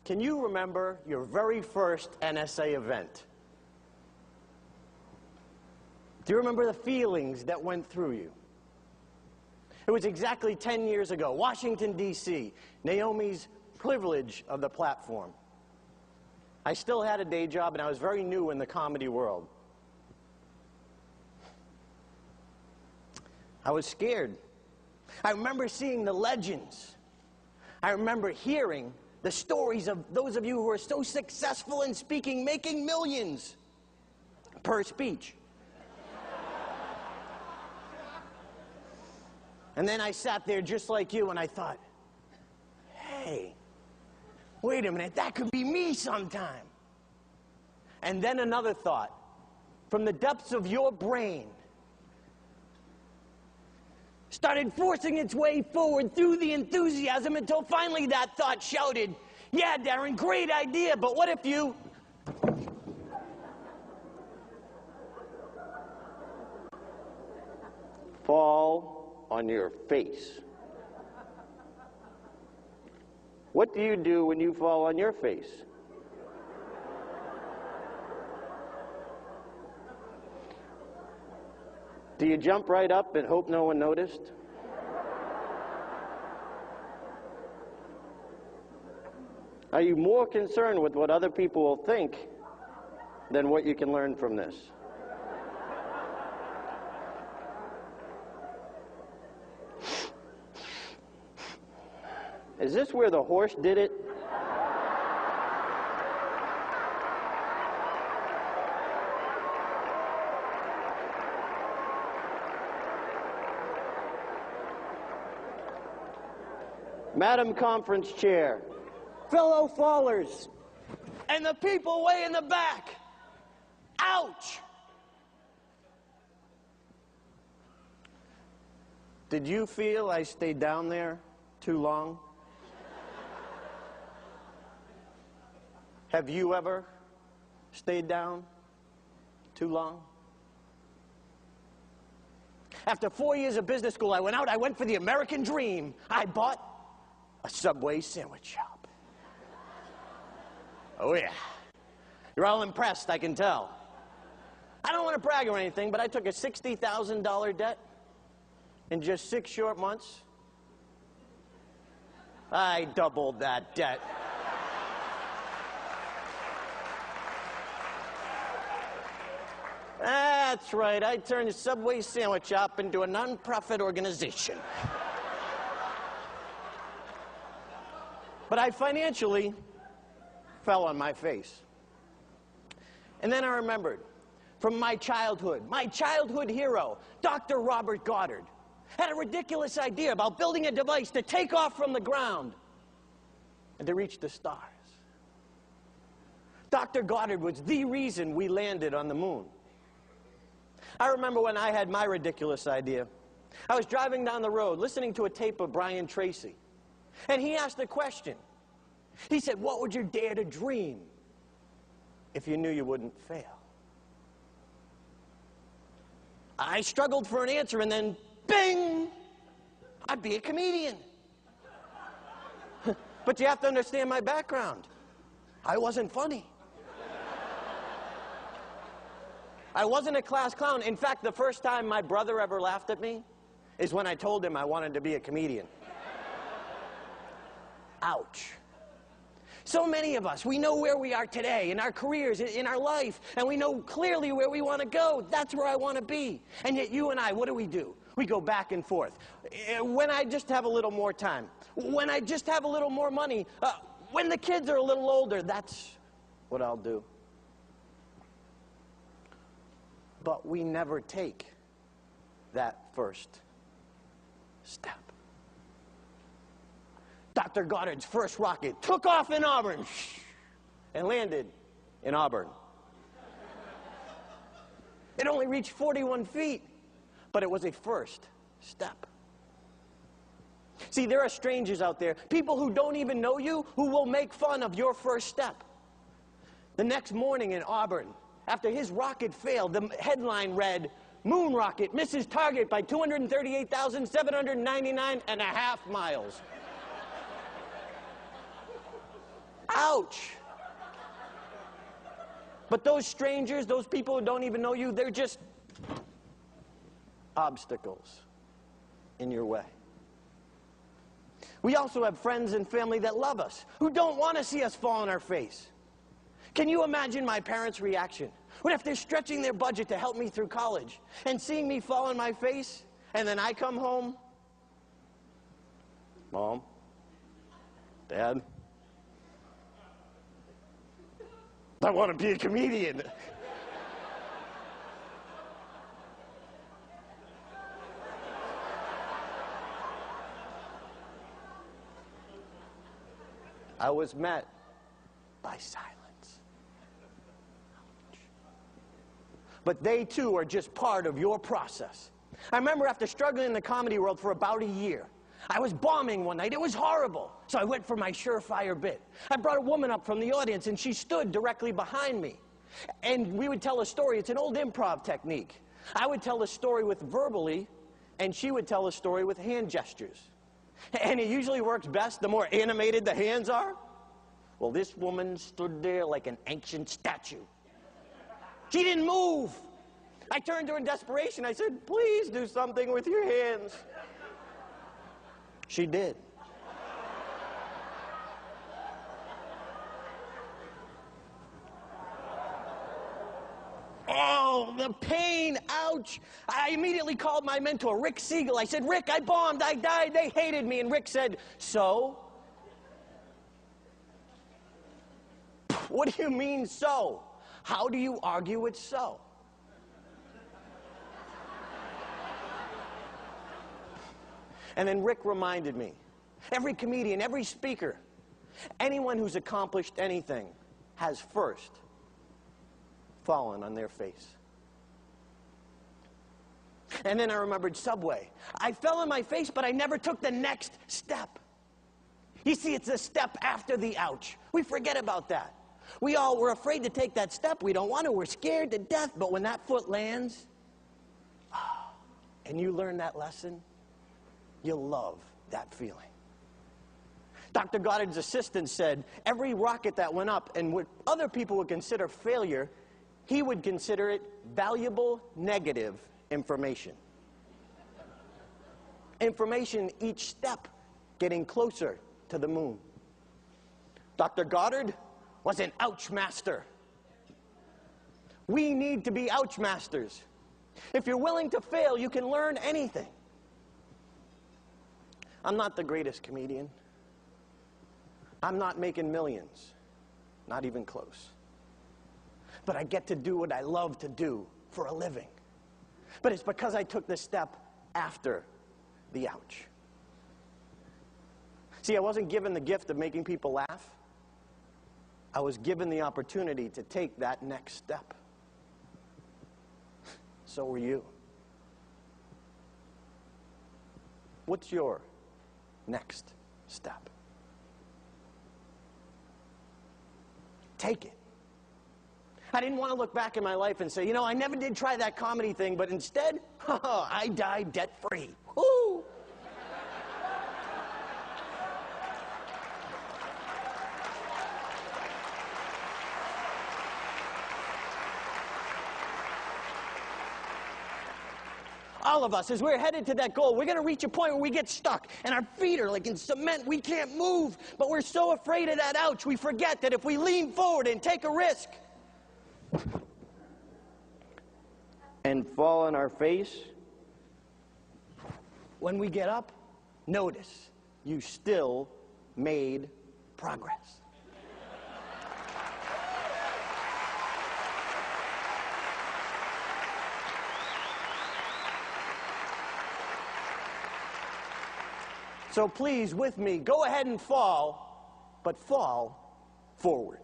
Can you remember your very first NSA event? Do you remember the feelings that went through you? It was exactly 10 years ago, Washington, D.C., Naomi's privilege of the platform. I still had a day job, and I was very new in the comedy world. I was scared. I remember seeing the legends. I remember hearing the stories of those of you who are so successful in speaking, making millions per speech. And then I sat there just like you, and I thought, hey, wait a minute, that could be me sometime. And then another thought, from the depths of your brain, started forcing its way forward through the enthusiasm until finally that thought shouted, yeah, Darren, great idea, but what if you... fall on your face? What do you do when you fall on your face? Do you jump right up and hope no one noticed? Are you more concerned with what other people will think than what you can learn from this? Is this where the horse did it? Madam Conference Chair, fellow fallers, and the people way in the back, ouch! Did you feel I stayed down there too long? Have you ever stayed down too long? After 4 years of business school, I went for the American dream. I bought a Subway sandwich shop. Oh yeah. You're all impressed, I can tell. I don't want to brag or anything, but I took a $60,000 debt in just 6 short months. I doubled that debt. That's right, I turned the Subway sandwich shop into a non-profit organization. But I financially fell on my face. And then I remembered, from my childhood hero, Dr. Robert Goddard, had a ridiculous idea about building a device to take off from the ground and to reach the stars. Dr. Goddard was the reason we landed on the moon. I remember when I had my ridiculous idea. I was driving down the road listening to a tape of Brian Tracy. And he asked a question. He said, what would you dare to dream if you knew you wouldn't fail? I struggled for an answer, and then, bing, I'd be a comedian. But you have to understand my background. I wasn't funny. I wasn't a class clown. In fact, the first time my brother ever laughed at me is when I told him I wanted to be a comedian. Ouch. So many of us, we know where we are today, in our careers, in our life, and we know clearly where we want to go. That's where I want to be. And yet you and I, what do? We go back and forth. When I just have a little more time, when I just have a little more money, when the kids are a little older, that's what I'll do. But we never take that first step. Dr. Goddard's first rocket took off in Auburn and landed in Auburn. It only reached 41 feet, but it was a first step. See, there are strangers out there, people who don't even know you, who will make fun of your first step. The next morning in Auburn, after his rocket failed, the headline read, "Moon rocket misses target by 238,799.5 miles." Ouch. But those strangers, those people who don't even know you, they're just obstacles in your way. We also have friends and family that love us, who don't want to see us fall on our face. Can you imagine my parents' reaction? What if they're stretching their budget to help me through college and seeing me fall on my face, and then I come home? Mom, Dad, I want to be a comedian. I was met by silence. But they too are just part of your process. I remember after struggling in the comedy world for about a year, I was bombing one night. It was horrible. So I went for my surefire bit. I brought a woman up from the audience, and she stood directly behind me. And we would tell a story. It's an old improv technique. I would tell a story with verbally, and she would tell a story with hand gestures. And it usually works best the more animated the hands are. Well, this woman stood there like an ancient statue. She didn't move. I turned to her in desperation. I said, please do something with your hands. She did. Oh, the pain, ouch. I immediately called my mentor, Rick Siegel. I said, Rick, I bombed, I died, they hated me. And Rick said, so? What do you mean, so? How do you argue it's so? And then Rick reminded me, every comedian, every speaker, anyone who's accomplished anything has first fallen on their face. And then I remembered Subway. I fell on my face, but I never took the next step. You see, it's a step after the ouch. We forget about that. We all were afraid to take that step. We don't want to. We're scared to death. But when that foot lands, and you learn that lesson, you'll love that feeling. Dr. Goddard's assistant said every rocket that went up and what other people would consider failure, he would consider it valuable negative information. Information each step getting closer to the moon. Dr. Goddard was an ouch master. We need to be ouch masters. If you're willing to fail, you can learn anything. I'm not the greatest comedian. I'm not making millions. Not even close. But I get to do what I love to do for a living. But it's because I took this step after the ouch. See, I wasn't given the gift of making people laugh. I was given the opportunity to take that next step. So were you. What's your next step? Take it. I didn't want to look back in my life and say, you know, I never did try that comedy thing, but instead, I died debt-free. Woo! All of us, as we're headed to that goal, we're going to reach a point where we get stuck, and our feet are like in cement. We can't move, but we're so afraid of that ouch, we forget that if we lean forward and take a risk and fall on our face, when we get up, notice you still made progress. So please, with me, go ahead and fall, but fall forward.